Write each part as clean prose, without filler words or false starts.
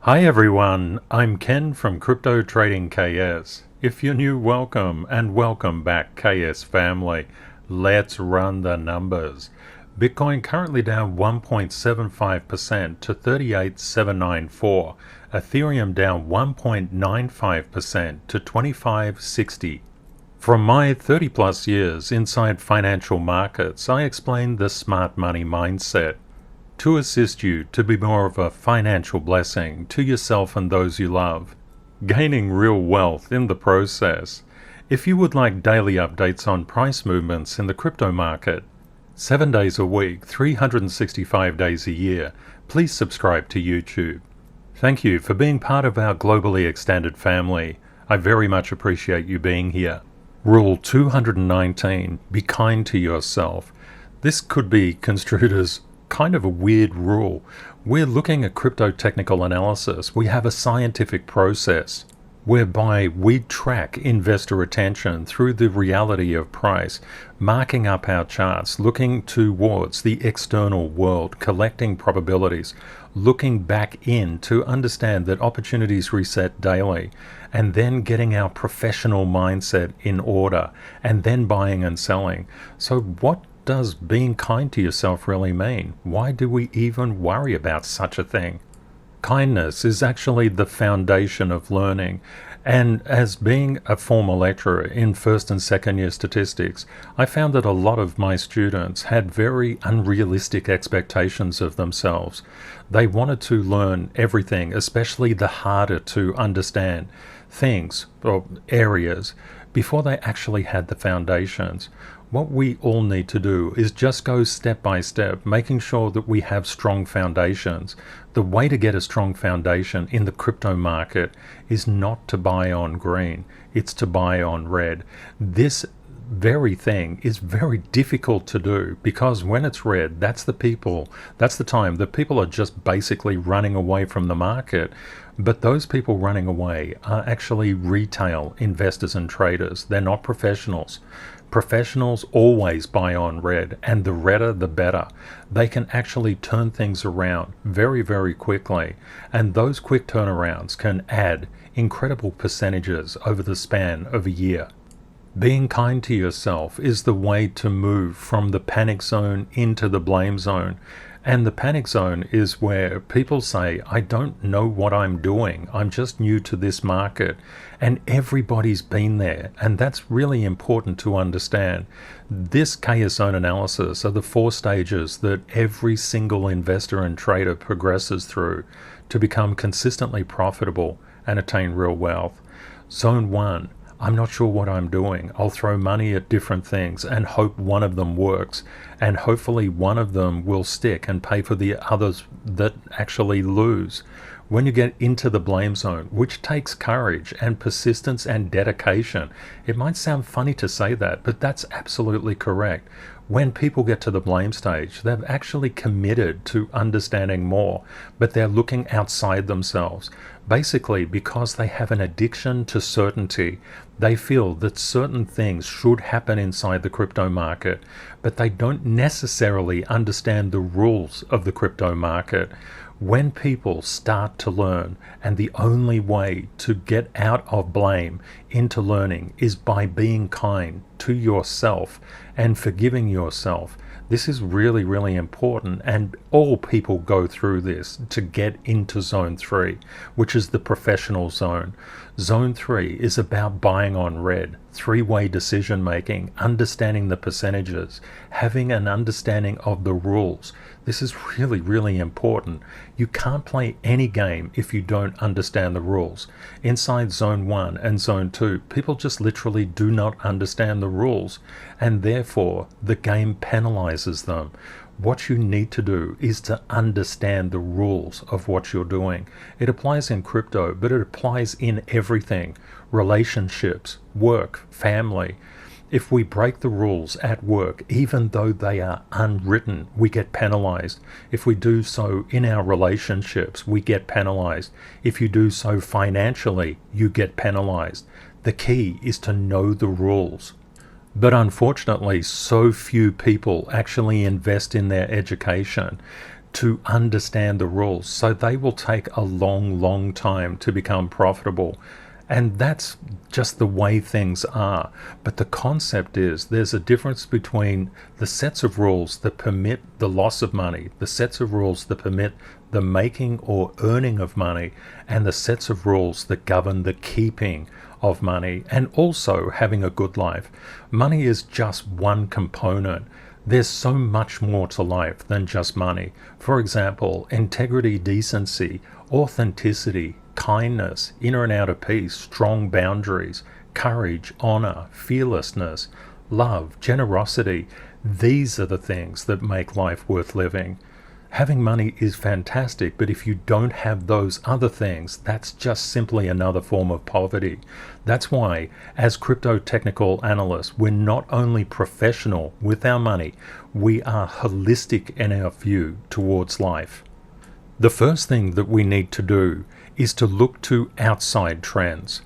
Hi everyone, I'm Ken from CryptoTradingKS. If you're new, welcome, and welcome back KS family. Let's run the numbers. Bitcoin currently down 1.75% to 38,794. Ethereum down 1.95% to 2560. From my 30 plus years inside financial markets, I explained the smart money mindset to assist you to be more of a financial blessing to yourself and those you love, gaining real wealth in the process. If you would like daily updates on price movements in the crypto market, 7 days a week, 365 days a year, please subscribe to YouTube. Thank you for being part of our globally extended family. I very much appreciate you being here. Rule 219, be kind to yourself. This could be construed as kind of a weird rule. We're looking at crypto technical analysis. We have a scientific process whereby we track investor attention through the reality of price, marking up our charts, looking towards the external world, collecting probabilities, looking back in to understand that opportunities reset daily, and then getting our professional mindset in order, and then buying and selling. So what does being kind to yourself really mean? Why do we even worry about such a thing? Kindness is actually the foundation of learning, and as being a former lecturer in first and second year statistics, I found that a lot of my students had very unrealistic expectations of themselves. They wanted to learn everything, especially the harder to understand things or areas, before they actually had the foundations. What we all need to do is just go step by step, making sure that we have strong foundations. The way to get a strong foundation in the crypto market is not to buy on green, it's to buy on red. This very thing is very difficult to do because when it's red, that's the time that people are just basically running away from the market. But those people running away are actually retail investors and traders. They're not professionals. Professionals always buy on red, and the redder the better. They can actually turn things around very, very quickly, and those quick turnarounds can add incredible percentages over the span of a year. Being kind to yourself is the way to move from the panic zone into the blame zone. And the panic zone is where people say, I don't know what I'm doing. I'm just new to this market. And everybody's been there. And that's really important to understand. This KS zone analysis are the 4 stages that every single investor and trader progresses through to become consistently profitable and attain real wealth. Zone 1. I'm not sure what I'm doing. I'll throw money at different things and hope one of them works, and hopefully one of them will stick and pay for the others that actually lose. When you get into the blame zone, which takes courage and persistence and dedication, it might sound funny to say that, but that's absolutely correct. When people get to the blame stage, they've actually committed to understanding more, but they're looking outside themselves. Basically, because they have an addiction to certainty, they feel that certain things should happen inside the crypto market, but they don't necessarily understand the rules of the crypto market. When people start to learn, and the only way to get out of blame into learning is by being kind to yourself and forgiving yourself. This is really, really important, and all people go through this to get into Zone 3, which is the professional zone. Zone 3 is about buying on red, 3-way decision making, understanding the percentages, having an understanding of the rules. This is really, really important. You can't play any game if you don't understand the rules. Inside Zone 1 and Zone 2, people just literally do not understand the rules, and therefore the game penalizes them. What you need to do is to understand the rules of what you're doing. It applies in crypto, but it applies in everything. Relationships, work, family. If we break the rules at work, even though they are unwritten, we get penalized. If we do so in our relationships, we get penalized. If you do so financially, you get penalized. The key is to know the rules. But unfortunately, so few people actually invest in their education to understand the rules, so they will take a long time to become profitable. And that's just the way things are. But the concept is there's a difference between the sets of rules that permit the loss of money, the sets of rules that permit the making or earning of money, and the sets of rules that govern the keeping of money and also having a good life. Money is just one component. There's so much more to life than just money. For example, integrity, decency, authenticity, kindness, inner and outer peace, strong boundaries, courage, honor, fearlessness, love, generosity. These are the things that make life worth living. Having money is fantastic, but if you don't have those other things, that's just simply another form of poverty. That's why, as crypto technical analysts, we're not only professional with our money, we are holistic in our view towards life. The first thing that we need to do is to look to outside trends.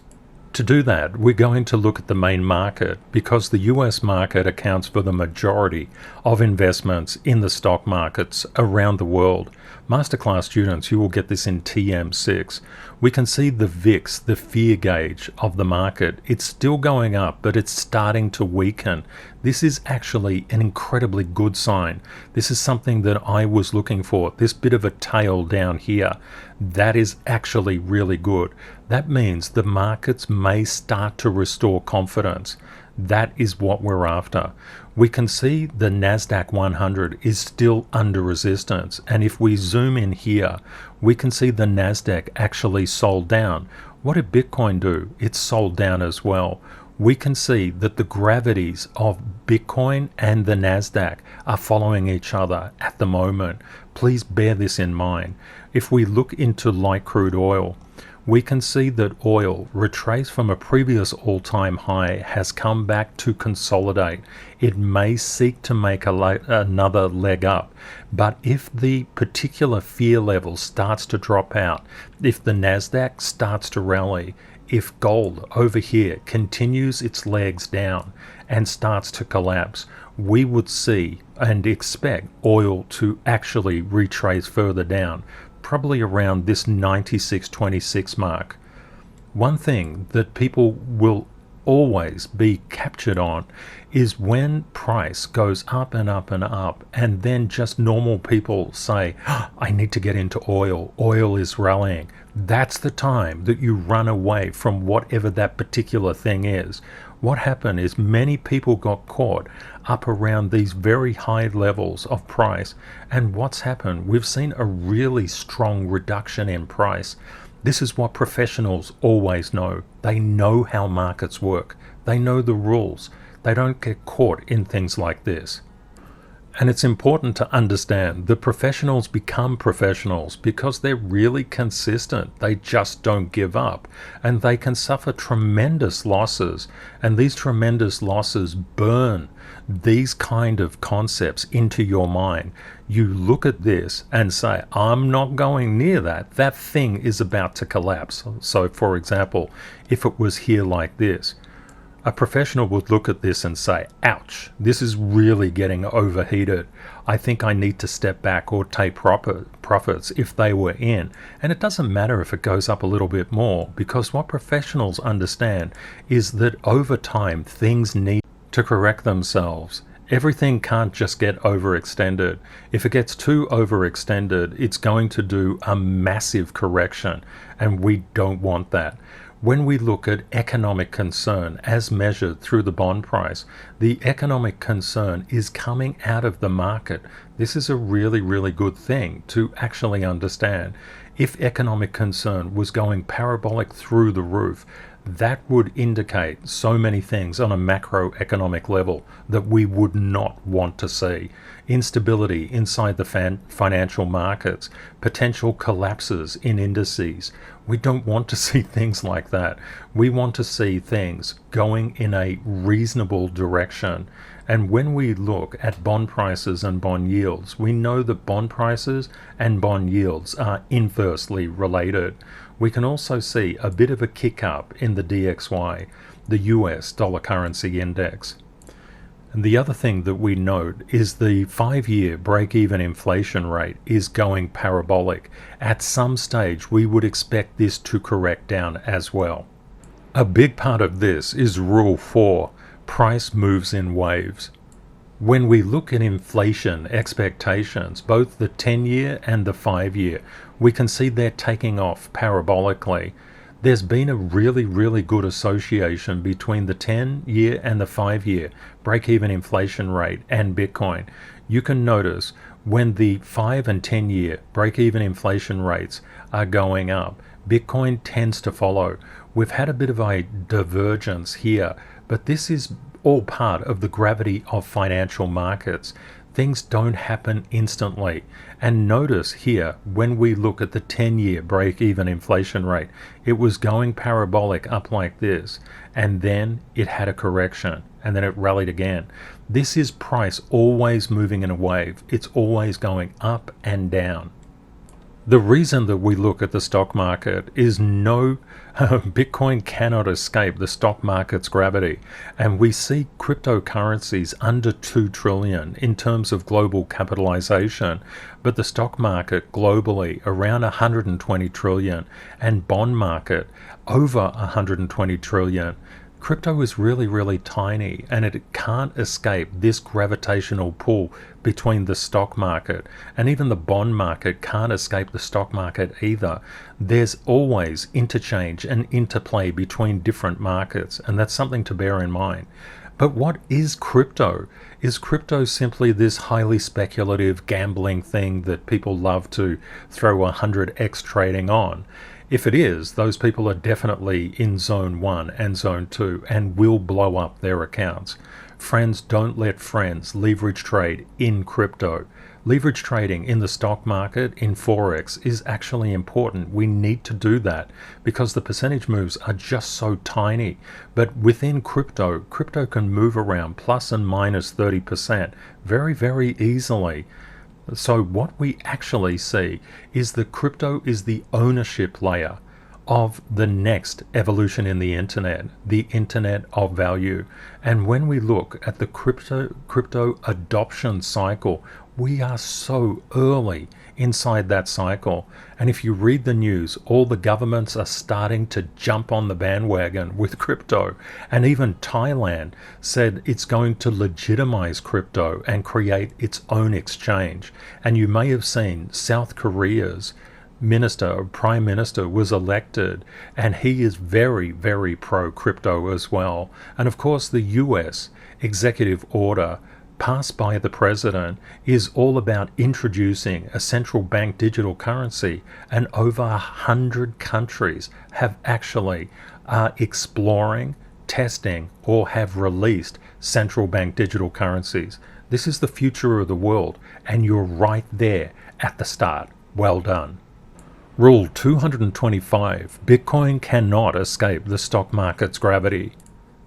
To do that, we're going to look at the main market because the US market accounts for the majority of investments in the stock markets around the world. Masterclass students, you will get this in TM6. We can see the VIX, the fear gauge of the market. It's still going up, but it's starting to weaken. This is actually an incredibly good sign. This is something that I was looking for. This bit of a tail down here, that is actually really good. That means the markets may start to restore confidence. That is what we're after. We can see the NASDAQ 100 is still under resistance. And if we zoom in here, we can see the NASDAQ actually sold down. What did Bitcoin do? It sold down as well. We can see that the gravities of Bitcoin and the NASDAQ are following each other at the moment. Please bear this in mind. If we look into light crude oil, we can see that oil, retraced from a previous all-time high, has come back to consolidate. It may seek to make another leg up, but if the particular fear level starts to drop out, if the NASDAQ starts to rally, if gold over here continues its legs down and starts to collapse, we would see and expect oil to actually retrace further down, probably around this 96.26 mark. One thing that people will always be captured on is when price goes up and up and up, and then just normal people say, I need to get into oil. Oil is rallying. That's the time that you run away from whatever that particular thing is. What happened is many people got caught up around these very high levels of price. And what's happened? We've seen a really strong reduction in price. This is what professionals always know. They know how markets work. They know the rules. They don't get caught in things like this. And it's important to understand that professionals become professionals because they're really consistent. They just don't give up. And they can suffer tremendous losses. And these tremendous losses burn these kind of concepts into your mind. You look at this and say, I'm not going near that. That thing is about to collapse. So for example, if it was here like this, a professional would look at this and say, ouch, this is really getting overheated. I think I need to step back or take profits if they were in. And it doesn't matter if it goes up a little bit more, because what professionals understand is that over time, things need to correct themselves. Everything can't just get overextended. If it gets too overextended, it's going to do a massive correction, and we don't want that. When we look at economic concern as measured through the bond price, the economic concern is coming out of the market. This is a really, really good thing to actually understand. If economic concern was going parabolic through the roof, that would indicate so many things on a macroeconomic level that we would not want to see. Instability inside the financial markets, potential collapses in indices. We don't want to see things like that. We want to see things going in a reasonable direction. And when we look at bond prices and bond yields, we know that bond prices and bond yields are inversely related. We can also see a bit of a kick up in the DXY, the US dollar currency index. And the other thing that we note is the 5-year break-even inflation rate is going parabolic. At some stage, we would expect this to correct down as well. A big part of this is Rule 4, price moves in waves. When we look at inflation expectations, both the 10-year and the 5-year, we can see they're taking off parabolically. There's been a really good association between the 10-year and the 5-year break-even inflation rate and Bitcoin. You can notice when the 5 and 10-year break-even inflation rates are going up, Bitcoin tends to follow. We've had a bit of a divergence here, but this is all part of the gravity of financial markets. Things don't happen instantly. And notice here, when we look at the 10-year break-even inflation rate, it was going parabolic up like this, and then it had a correction, and then it rallied again. This is price always moving in a wave. It's always going up and down. The reason that we look at the stock market is Bitcoin cannot escape the stock market's gravity, and we see cryptocurrencies under 2 trillion in terms of global capitalization, but the stock market globally around 120 trillion and bond market over 120 trillion. Crypto is really tiny, and it can't escape this gravitational pull between the stock market, and even the bond market can't escape the stock market either. There's always interchange and interplay between different markets, and that's something to bear in mind. But what is crypto? Is crypto simply this highly speculative gambling thing that people love to throw 100x trading on? If it is, those people are definitely in Zone 1 and Zone 2 and will blow up their accounts. Friends, don't let friends leverage trade in crypto. Leverage trading in the stock market, in Forex, is actually important. We need to do that because the percentage moves are just so tiny. But within crypto can move around plus and minus 30% very easily. So what we actually see is that crypto is the ownership layer of the next evolution in the internet of value. And when we look at the crypto adoption cycle, we are so early inside that cycle. And if you read the news, all the governments are starting to jump on the bandwagon with crypto. And even Thailand said it's going to legitimize crypto and create its own exchange. And you may have seen South Korea's prime minister was elected, and he is very pro crypto as well. And of course the US executive order passed by the president is all about introducing a central bank digital currency, and over 100 countries have actually exploring, testing, or have released central bank digital currencies. This is the future of the world, and you're right there at the start. Well done. Rule 225, Bitcoin cannot escape the stock market's gravity.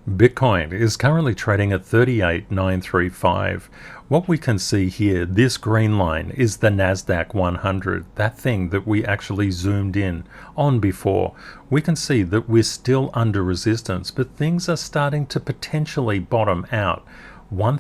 Bitcoin is currently trading at 38,935. What we can see here, this green line is the NASDAQ 100, that thing that we actually zoomed in on before. We can see that we're still under resistance, but things are starting to potentially bottom out. One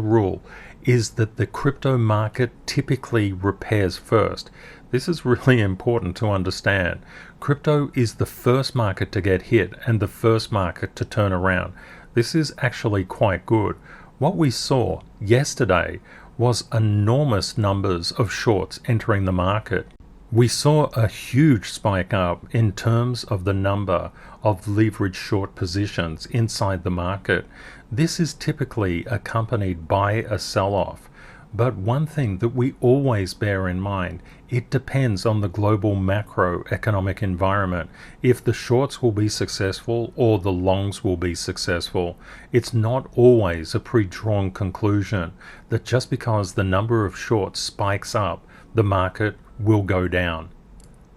rule is that the crypto market typically repairs first. This is really important to understand. Crypto is the first market to get hit and the first market to turn around. This is actually quite good. What we saw yesterday was enormous numbers of shorts entering the market. We saw a huge spike up in terms of the number of leveraged short positions inside the market. This is typically accompanied by a sell-off. But one thing that we always bear in mind, it depends on the global macroeconomic environment if the shorts will be successful or the longs will be successful. It's not always a pre-drawn conclusion that just because the number of shorts spikes up, the market will go down.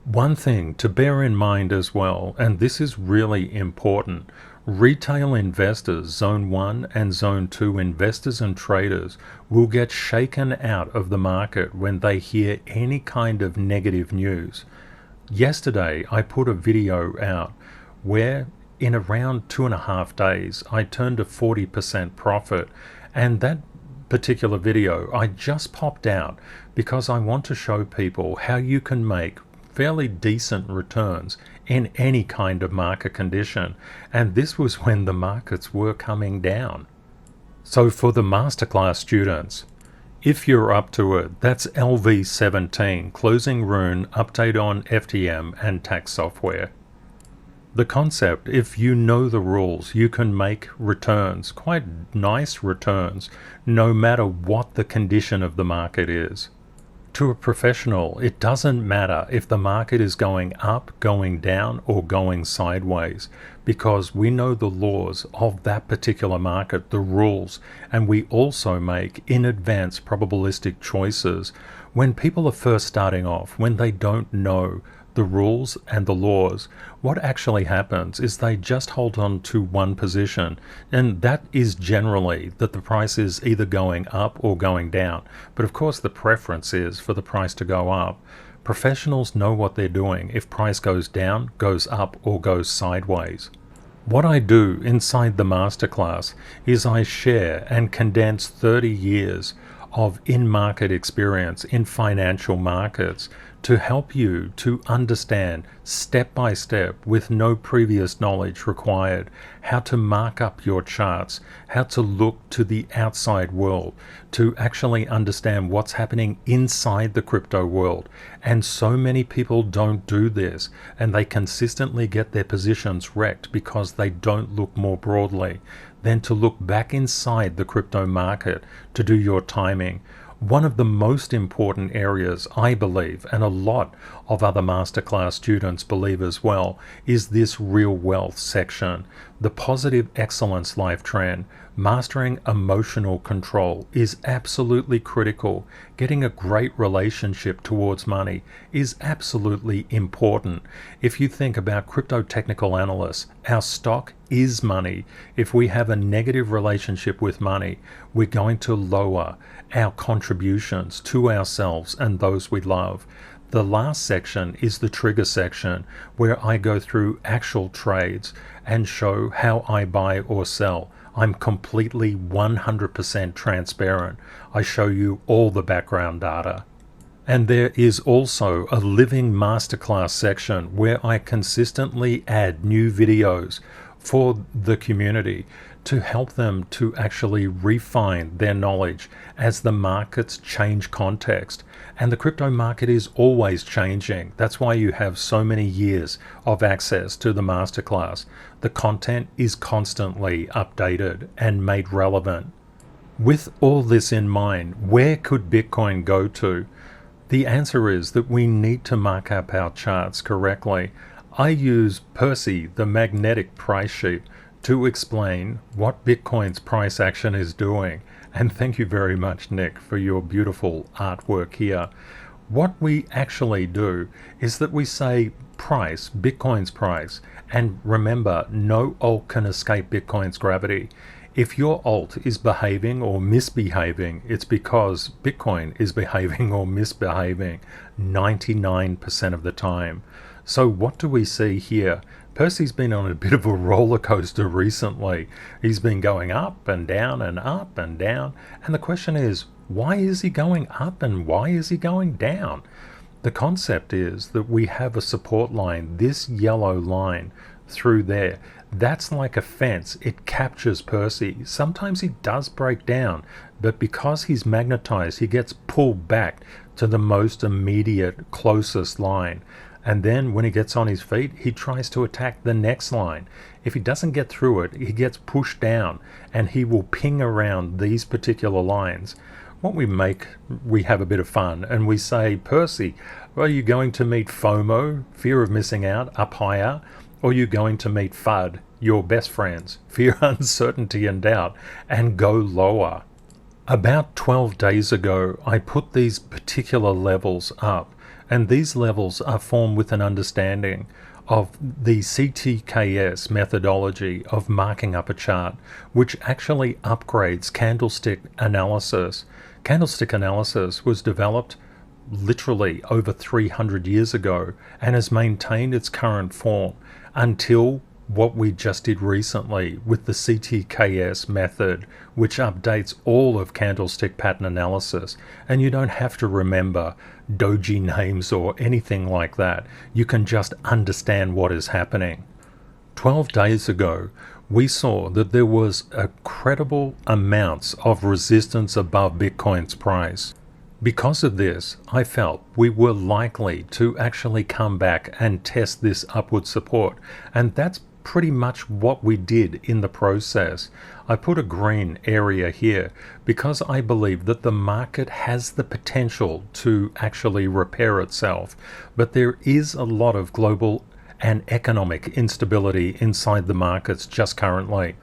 One thing to bear in mind as well, and this is really important, retail investors, Zone 1 and Zone 2 investors and traders will get shaken out of the market when they hear any kind of negative news. Yesterday, I put a video out where in around 2.5 days, I turned a 40% profit. And that particular video I just popped out because I want to show people how you can make fairly decent returns in any kind of market condition. And this was when the markets were coming down. So for the masterclass students, if you're up to it, that's LV17, closing rune, update on FTM and tax software. The concept, if you know the rules, you can make returns, quite nice returns, no matter what the condition of the market is. To a professional, it doesn't matter if the market is going up, going down, or going sideways, because we know the laws of that particular market, the rules, and we also make in advance probabilistic choices. When people are first starting off, when they don't know the rules and the laws, what actually happens is they just hold on to one position, and that is generally that the price is either going up or going down. But of course the preference is for the price to go up. Professionals know what they're doing if price goes down, goes up, or goes sideways. What I do inside the masterclass is I share and condense 30 years of in-market experience in financial markets to help you to understand step by step, with no previous knowledge required, how to mark up your charts, how to look to the outside world, to actually understand what's happening inside the crypto world. And so many people don't do this, and they consistently get their positions wrecked because they don't look more broadly than to look back inside the crypto market to do your timing. One of the most important areas, I believe, and a lot of other masterclass students believe as well, is this real wealth section. The positive excellence life trend, mastering emotional control, is absolutely critical. Getting a great relationship towards money is absolutely important. If you think about crypto technical analysts, our stock is money. If we have a negative relationship with money, we're going to lower our contributions to ourselves and those we love. The last section is the trigger section, where I go through actual trades and show how I buy or sell. I'm completely 100% transparent. I show you all the background data. And there is also a living masterclass section where I consistently add new videos for the community to help them to actually refine their knowledge as the markets change context. And the crypto market is always changing. That's why you have so many years of access to the masterclass. The content is constantly updated and made relevant. With all this in mind, where could Bitcoin go to? The answer is that we need to mark up our charts correctly. I use Percy, the magnetic price sheet, to explain what Bitcoin's price action is doing. And thank you very much, Nick, for your beautiful artwork here. What we actually do is that we say price, Bitcoin's price, and remember, no alt can escape Bitcoin's gravity. If your alt is behaving or misbehaving, it's because Bitcoin is behaving or misbehaving 99% of the time. So what do we see here? Percy's been on a bit of a roller coaster recently. He's been going up and down and up and down. And the question is, why is he going up and why is he going down? The concept is that we have a support line, this yellow line through there. That's like a fence. It captures Percy. Sometimes he does break down, but because he's magnetized, he gets pulled back to the most immediate, closest line. And then when he gets on his feet, he tries to attack the next line. If he doesn't get through it, he gets pushed down and he will ping around these particular lines. What we have a bit of fun and we say, Percy, are you going to meet FOMO, fear of missing out, up higher? Or are you going to meet FUD, your best friends, fear, uncertainty and doubt, and go lower? About 12 days ago, I put these particular levels up. And these levels are formed with an understanding of the CTKS methodology of marking up a chart, which actually upgrades candlestick analysis. Candlestick analysis was developed literally over 300 years ago and has maintained its current form until what we just did recently with the CTKS method, which updates all of candlestick pattern analysis, and you don't have to remember doji names or anything like that. You can just understand what is happening. 12 days ago, we saw that there was incredible amounts of resistance above Bitcoin's price. Because of this, I felt we were likely to actually come back and test this upward support, and that's pretty much what we did in the process. I put a green area here because I believe that the market has the potential to actually repair itself, but there is a lot of global and economic instability inside the markets just currently.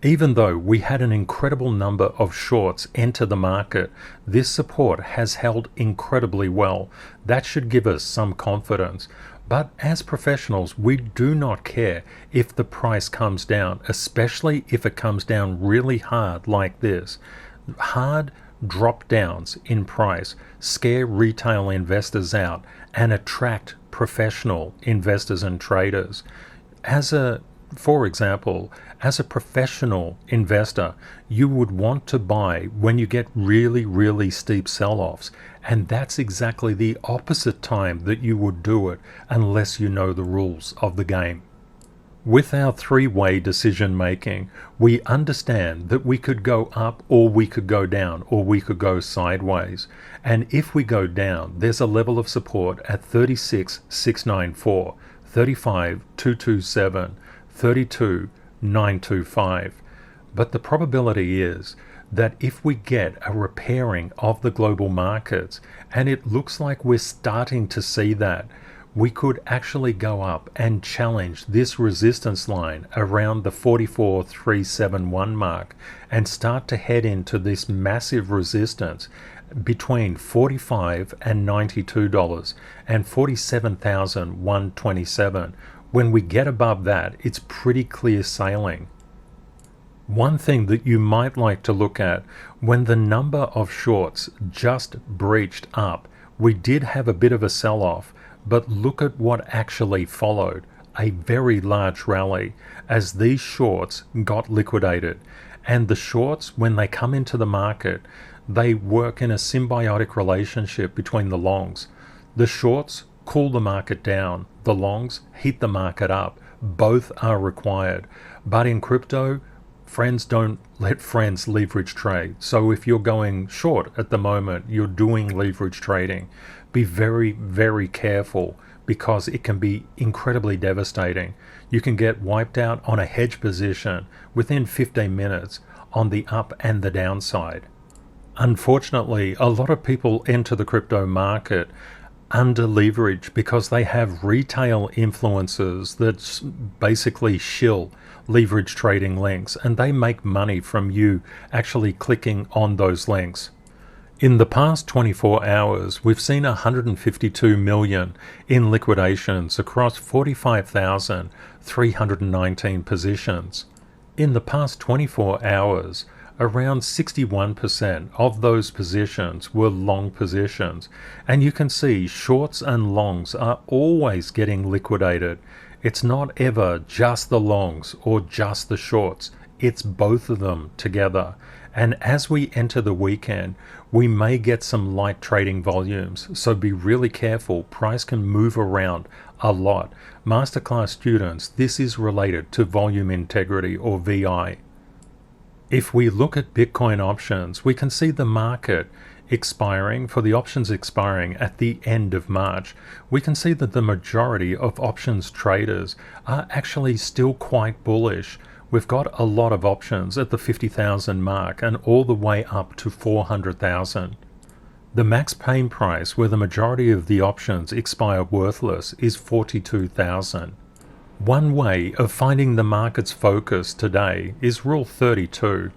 Even though we had an incredible number of shorts enter the market, this support has held incredibly well. That should give us some confidence. But as professionals, we do not care if the price comes down, especially if it comes down really hard like this. Hard drop downs in price scare retail investors out and attract professional investors and traders. For example, as a professional investor, you would want to buy when you get really, really steep sell-offs, and that's exactly the opposite time that you would do it unless you know the rules of the game. With our three-way decision making, we understand that we could go up or we could go down or we could go sideways. And if we go down, there's a level of support at 36,694, 35,227, 32,925. But the probability is that if we get a repairing of the global markets, and it looks like we're starting to see that, we could actually go up and challenge this resistance line around the 44,371 mark and start to head into this massive resistance between $45 and $92 and 47,127. When we get above that, it's pretty clear sailing. One thing that you might like to look at, when the number of shorts just breached up, we did have a bit of a sell-off, but look at what actually followed, a very large rally as these shorts got liquidated. And the shorts, when they come into the market, they work in a symbiotic relationship between the longs. The shorts cool the market down, the longs heat the market up. Both are required. But in crypto, friends don't let friends leverage trade. So if you're going short at the moment, you're doing leverage trading, be very, very careful because it can be incredibly devastating. You can get wiped out on a hedge position within 15 minutes on the up and the downside. Unfortunately, a lot of people enter the crypto market under leverage because they have retail influencers that basically shill leverage trading links, and they make money from you actually clicking on those links. In the past 24 hours, we've seen 152 million in liquidations across 45,319 positions. In the past 24 hours, around 61% of those positions were long positions, and you can see shorts and longs are always getting liquidated. It's not ever just the longs or just the shorts, it's both of them together. And as we enter the weekend, we may get some light trading volumes, so be really careful. Price can move around a lot. Masterclass students, this is related to volume integrity or VI. If we look at Bitcoin options, we can see the market expiring, for the options expiring at the end of March. We can see that the majority of options traders are actually still quite bullish. We've got a lot of options at the 50,000 mark and all the way up to 400,000. The max pain price, where the majority of the options expire worthless, is 42,000. One way of finding the market's focus today is Rule 32.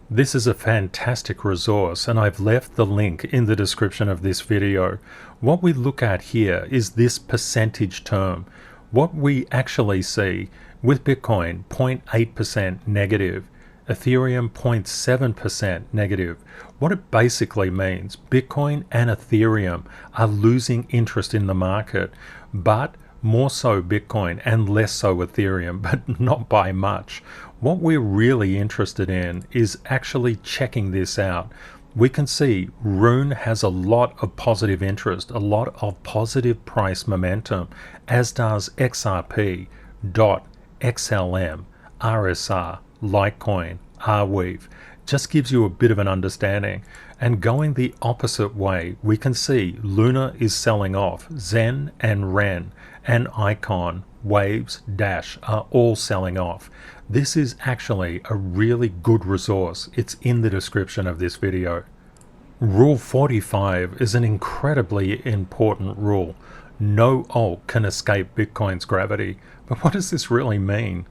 This is a fantastic resource, and I've left the link in the description of this video. What we look at here is this percentage term. What we actually see with Bitcoin, 0.8% negative, Ethereum 0.7% negative. What it basically means, Bitcoin and Ethereum are losing interest in the market, but more so Bitcoin and less so Ethereum, but not by much. What we're really interested in is actually checking this out. We can see Rune has a lot of positive interest, a lot of positive price momentum, as does XRP, DOT, XLM, RSR, Litecoin, Arweave. Just gives you a bit of an understanding. And going the opposite way, we can see Luna is selling off, Zen and Ren and Icon, Waves, Dash are all selling off. This is actually a really good resource. It's in the description of this video. Rule 45 is an incredibly important rule. No alt can escape Bitcoin's gravity. But what does this really mean?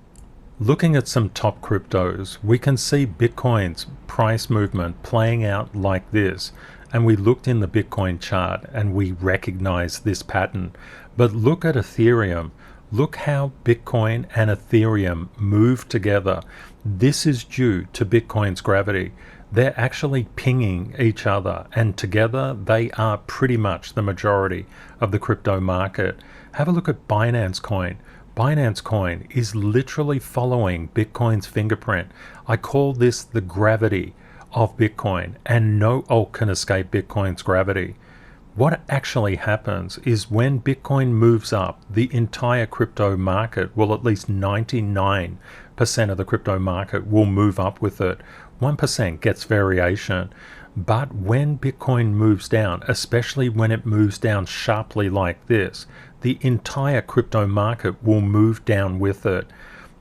Looking at some top cryptos, we can see Bitcoin's price movement playing out like this. And we looked in the Bitcoin chart and we recognize this pattern. But look at Ethereum. Look how Bitcoin and Ethereum move together. This is due to Bitcoin's gravity. They're actually pinging each other, and together they are pretty much the majority of the crypto market. Have a look at Binance Coin. Binance Coin is literally following Bitcoin's fingerprint. I call this the gravity of Bitcoin, and no alt can escape Bitcoin's gravity. What actually happens is when Bitcoin moves up, the entire crypto market, well, at least 99% of the crypto market will move up with it. 1% gets variation. But when Bitcoin moves down, especially when it moves down sharply like this, the entire crypto market will move down with it.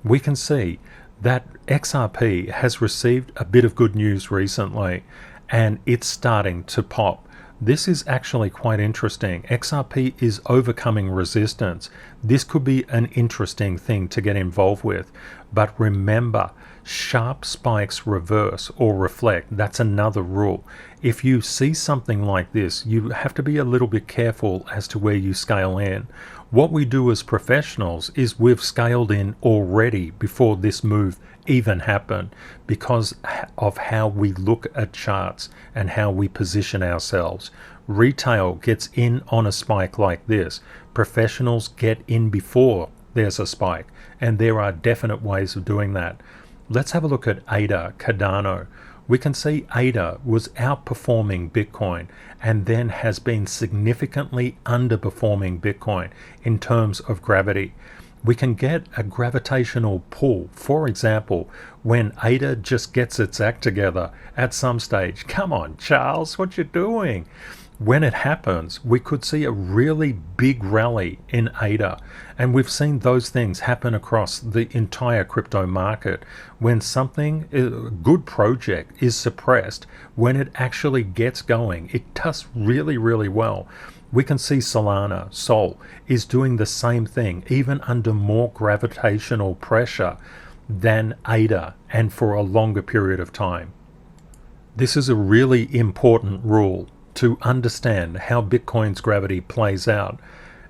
We can see that XRP has received a bit of good news recently, and it's starting to pop. This is actually quite interesting. XRP is overcoming resistance. This could be an interesting thing to get involved with. But remember, sharp spikes reverse or reflect. That's another rule. If you see something like this, you have to be a little bit careful as to where you scale in. What we do as professionals is we've scaled in already before this move even happened, because of how we look at charts and how we position ourselves. Retail gets in on a spike like this. Professionals get in before there's a spike, and there are definite ways of doing that. Let's have a look at ADA, Cardano. We can see ADA was outperforming Bitcoin and then has been significantly underperforming Bitcoin in terms of gravity. We can get a gravitational pull. For example, when ADA just gets its act together at some stage. Come on, Charles, what you doing? When it happens, we could see a really big rally in ADA. And we've seen those things happen across the entire crypto market. When something, a good project, is suppressed, when it actually gets going, it does really, really well. We can see Solana, Sol, is doing the same thing, even under more gravitational pressure than ADA, and for a longer period of time. This is a really important rule to understand how Bitcoin's gravity plays out.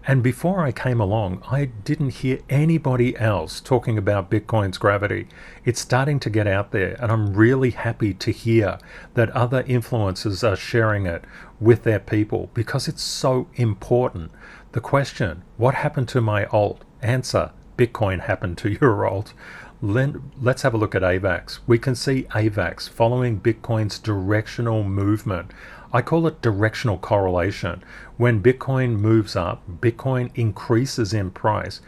And before I came along, I didn't hear anybody else talking about Bitcoin's gravity. It's starting to get out there, and I'm really happy to hear that other influencers are sharing it with their people, because it's so important. The question, what happened to my alt? Answer, Bitcoin happened to your alt. Let's have a look at AVAX. We can see AVAX following Bitcoin's directional movement. I call it directional correlation. When Bitcoin moves up, Bitcoin increases in price.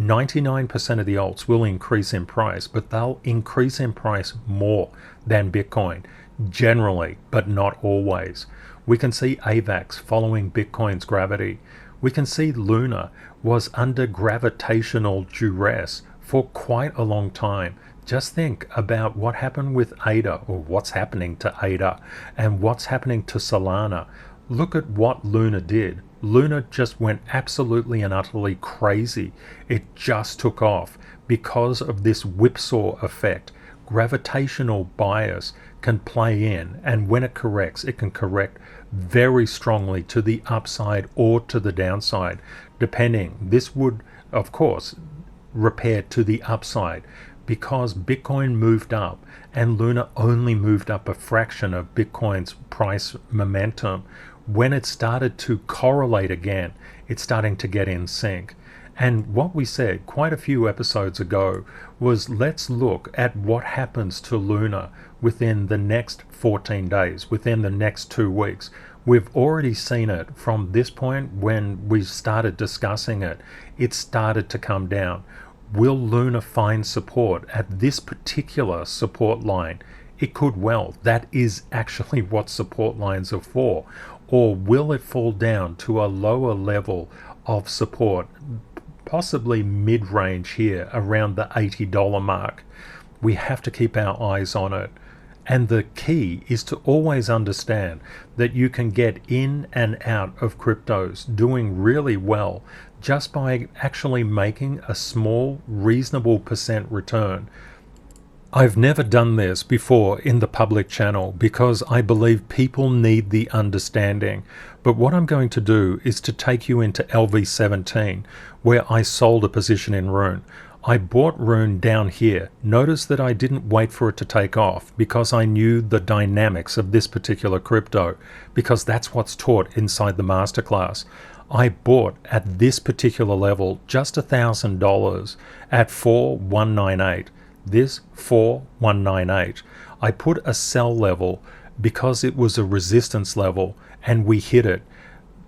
99% of the alts will increase in price, but they'll increase in price more than Bitcoin, generally, but not always. We can see AVAX following Bitcoin's gravity. We can see Luna was under gravitational duress for quite a long time. Just think about what happened with ADA, or what's happening to ADA, and what's happening to Solana. Look at what Luna did. Luna just went absolutely and utterly crazy. It just took off because of this whipsaw effect. Gravitational bias can play in, and when it corrects, it can correct very strongly to the upside or to the downside, depending. This would, of course, repair to the upside, because Bitcoin moved up and Luna only moved up a fraction of Bitcoin's price momentum. When it started to correlate again, it's starting to get in sync. And what we said quite a few episodes ago was let's look at what happens to Luna within the next 14 days, within the next 2 weeks. We've already seen it from this point when we started discussing it. It started to come down. Will Luna find support at this particular support line? It could well. That is actually what support lines are for. Or will it fall down to a lower level of support, possibly mid-range here around the $80 mark? We have to keep our eyes on it. And the key is to always understand that you can get in and out of cryptos doing really well just by actually making a small, reasonable percent return. I've never done this before in the public channel because I believe people need the understanding. But what I'm going to do is to take you into LV17, where I sold a position in Rune. I bought Rune down here. Notice that I didn't wait for it to take off because I knew the dynamics of this particular crypto, because that's what's taught inside the masterclass. I bought at this particular level just $1,000 at 4198. This 4198. I put a sell level because it was a resistance level and we hit it.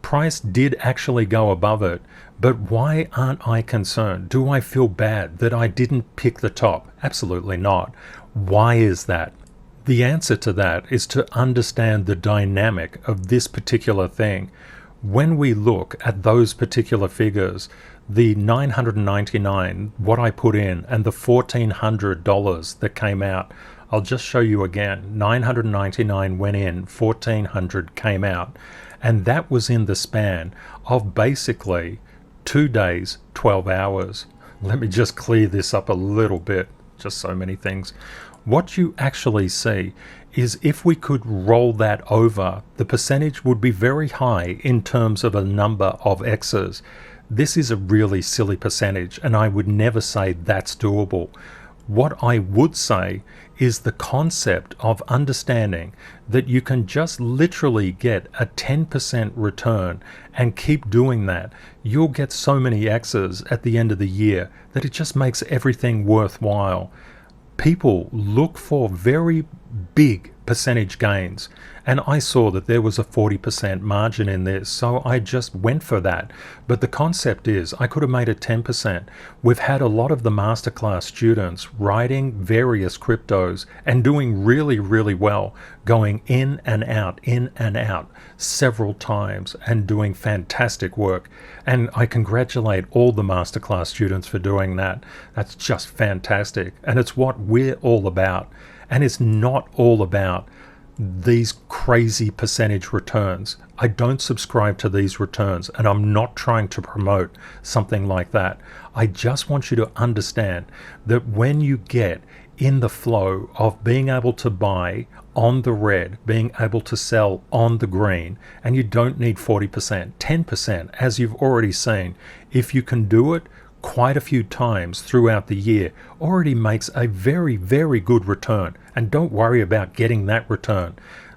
Price did actually go above it, but why aren't I concerned? Do I feel bad that I didn't pick the top? Absolutely not. Why is that? The answer to that is to understand the dynamic of this particular thing. When we look at those particular figures, the 999, what I put in, and the $1,400 that came out, I'll just show you again. 999 went in, 1,400 came out, and that was in the span of basically 2 days, 12 hours. Let me just clear this up a little bit, just so many things. What you actually see is if we could roll that over, the percentage would be very high in terms of a number of X's. This is a really silly percentage, and I would never say that's doable. What I would say is the concept of understanding that you can just literally get a 10% return and keep doing that. You'll get so many X's at the end of the year that it just makes everything worthwhile. People look for very big percentage gains, and I saw that there was a 40% margin in this, so I just went for that. But the concept is I could have made it 10%. We've had a lot of the masterclass students writing various cryptos and doing really, really well, going in and out several times and doing fantastic work. And I congratulate all the masterclass students for doing that. That's just fantastic. And it's what we're all about. And it's not all about these crazy percentage returns. I don't subscribe to these returns, and I'm not trying to promote something like that. I just want you to understand that when you get in the flow of being able to buy on the red, being able to sell on the green, and you don't need 40%, 10%, as you've already seen, if you can do it quite a few times throughout the year, already makes a very, very good return. And don't worry about getting that return.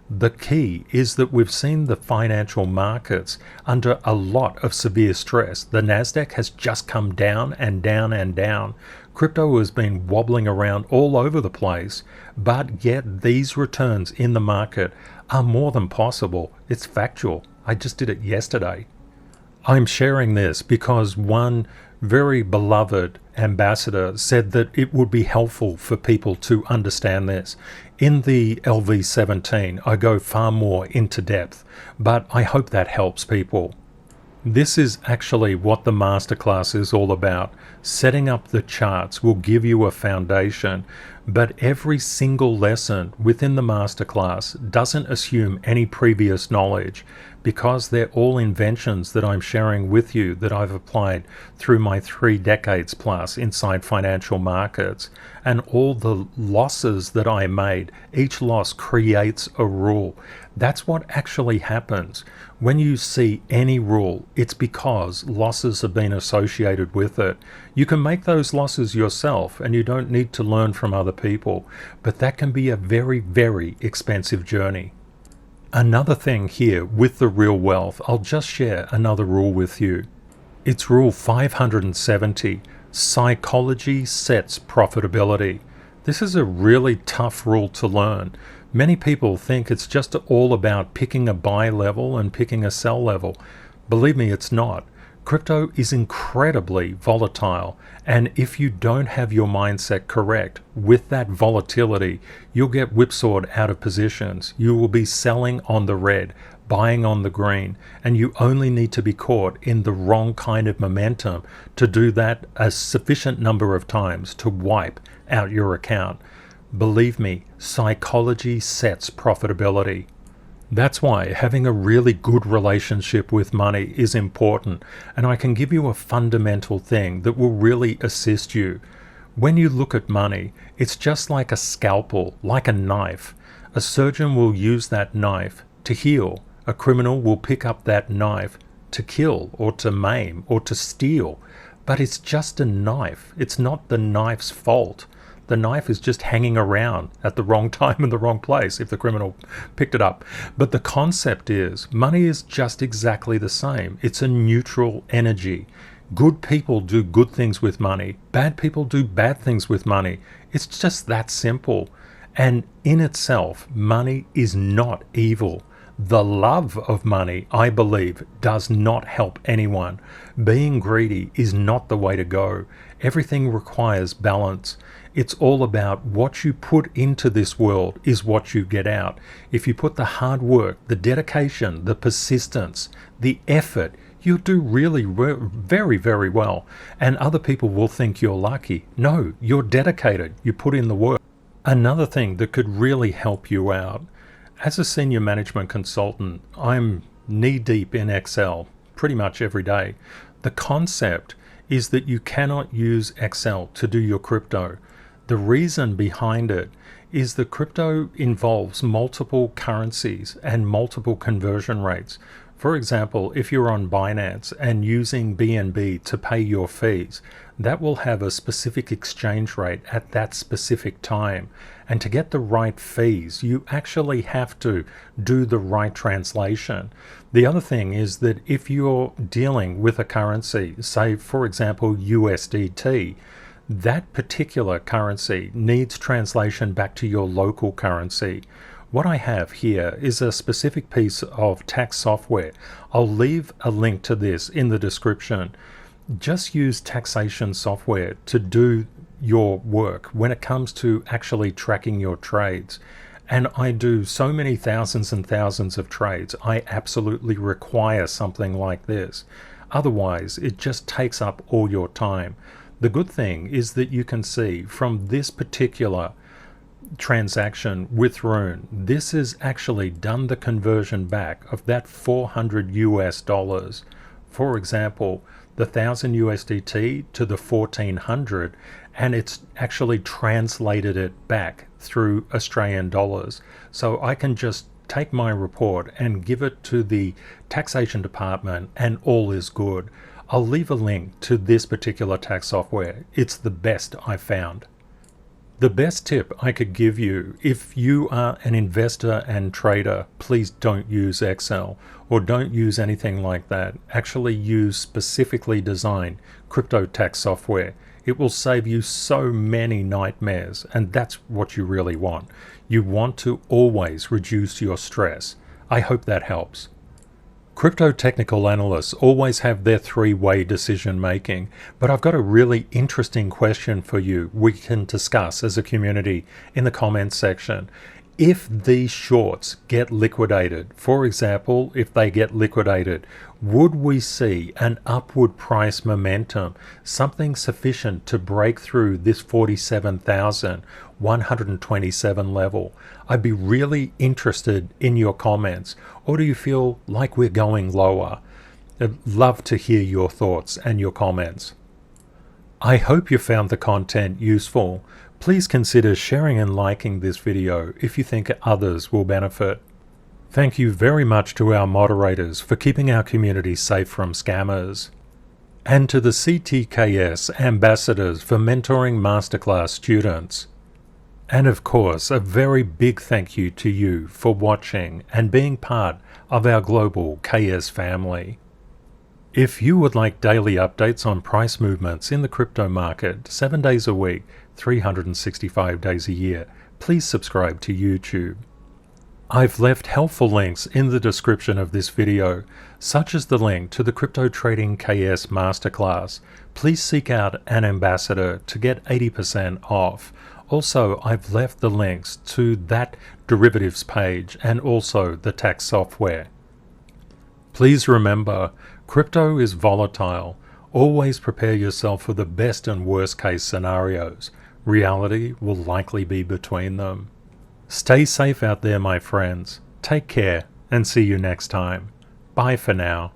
The key is that we've seen the financial markets under a lot of severe stress. The Nasdaq has just come down and down and down. Crypto has been wobbling around all over the place, but yet these returns in the market are more than possible. It's factual. I just did it yesterday. I'm sharing this because one very beloved ambassador said that it would be helpful for people to understand this. In the LV17, I go far more into depth, but I hope that helps people. This is actually what the masterclass is all about. Setting up the charts will give you a foundation, but every single lesson within the masterclass doesn't assume any previous knowledge, because they're all inventions that I'm sharing with you that I've applied through my 3 decades plus inside financial markets. And all the losses that I made, each loss creates a rule. That's what actually happens. When you see any rule, it's because losses have been associated with it. You can make those losses yourself, and you don't need to learn from other people, but that can be a very, very expensive journey. Another thing here with the real wealth, I'll just share another rule with you. It's rule 570. Psychology sets profitability. This is a really tough rule to learn. Many people think it's just all about picking a buy level and picking a sell level. Believe me, it's not. Crypto is incredibly volatile, and if you don't have your mindset correct with that volatility, you'll get whipsawed out of positions. You will be selling on the red, buying on the green, and you only need to be caught in the wrong kind of momentum to do that a sufficient number of times to wipe out your account. Believe me, psychology sets profitability. That's why having a really good relationship with money is important, and I can give you a fundamental thing that will really assist you. When you look at money, it's just like a scalpel, like a knife. A surgeon will use that knife to heal. A criminal will pick up that knife to kill or to maim or to steal. But it's just a knife. It's not the knife's fault. The knife is just hanging around at the wrong time in the wrong place if the criminal picked it up. But the concept is money is just exactly the same. It's a neutral energy. Good people do good things with money. Bad people do bad things with money. It's just that simple. And in itself, money is not evil. The love of money, I believe, does not help anyone. Being greedy is not the way to go. Everything requires balance. It's all about what you put into this world is what you get out. If you put the hard work, the dedication, the persistence, the effort, you'll do really very, very well. And other people will think you're lucky. No, you're dedicated. You put in the work. Another thing that could really help you out. As a senior management consultant, I'm knee-deep in Excel pretty much every day. The concept is that you cannot use Excel to do your crypto. The reason behind it is that crypto involves multiple currencies and multiple conversion rates. For example, if you're on Binance and using BNB to pay your fees, that will have a specific exchange rate at that specific time. And to get the right fees, you actually have to do the right translation. The other thing is that if you're dealing with a currency, say for example USDT, that particular currency needs translation back to your local currency. What I have here is a specific piece of tax software. I'll leave a link to this in the description. Just use taxation software to do your work when it comes to actually tracking your trades. And I do so many thousands and thousands of trades, I absolutely require something like this. Otherwise, it just takes up all your time. The good thing is that you can see from this particular transaction with Rune, this has actually done the conversion back of that 400 US dollars. For example, the 1000 USDT to the 1400, and it's actually translated it back through Australian dollars. So I can just take my report and give it to the taxation department and all is good. I'll leave a link to this particular tax software. It's the best I've found. The best tip I could give you, if you are an investor and trader, please don't use Excel or don't use anything like that. Actually use specifically designed crypto tax software. It will save you so many nightmares, and that's what you really want. You want to always reduce your stress. I hope that helps. Crypto technical analysts always have their three-way decision making, but I've got a really interesting question for you we can discuss as a community in the comments section. If these shorts get liquidated, for example, if they get liquidated, would we see an upward price momentum, something sufficient to break through this 47,127 level? I'd be really interested in your comments. Or do you feel like we're going lower? I'd love to hear your thoughts and your comments. I hope you found the content useful. Please consider sharing and liking this video if you think others will benefit. Thank you very much to our moderators for keeping our community safe from scammers, and to the CTKS ambassadors for mentoring masterclass students. And of course, a very big thank you to you for watching and being part of our global KS family. If you would like daily updates on price movements in the crypto market 7 days a week, 365 days a year, please subscribe to YouTube. I've left helpful links in the description of this video, such as the link to the CryptoTradingKS Masterclass. Please seek out an ambassador to get 80% off. Also, I've left the links to that derivatives page and also the tax software. Please remember, crypto is volatile. Always prepare yourself for the best and worst case scenarios. Reality will likely be between them. Stay safe out there, my friends. Take care and see you next time. Bye for now.